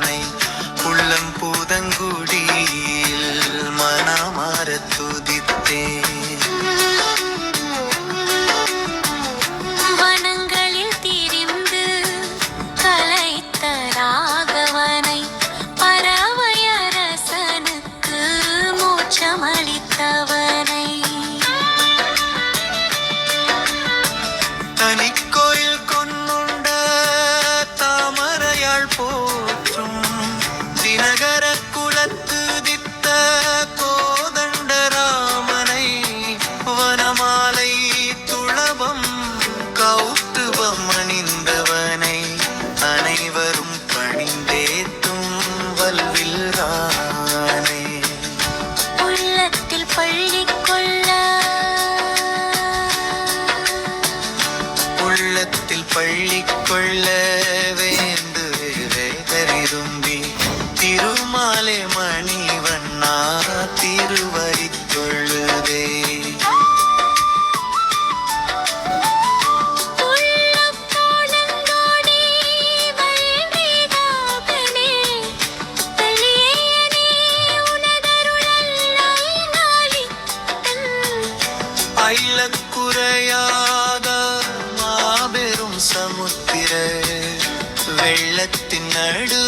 அவனை உள்ளம் பூதங்குடியில் மனமார துதித்தேன். தனிக்கோயில் கொண்டுண்ட தாமரையாள் போற்றும் தினகர குலத்து தித்த கோதண்டராமனை வனமாலை துளபம் கௌத்துவம் அணிந்தவனை அனைவரும் பணிந்தேத்தும் வல்வில் ராணை உள்ளத்தில் பள்ளி கொள்ள வேண்டுவே கரும்பி திருமாலே மணிவண்ணா திருவரி கொள்ளுதே. அயிலக்குறையாத மாபெரும் சமுத்திர வெள்ளத்தின் நடு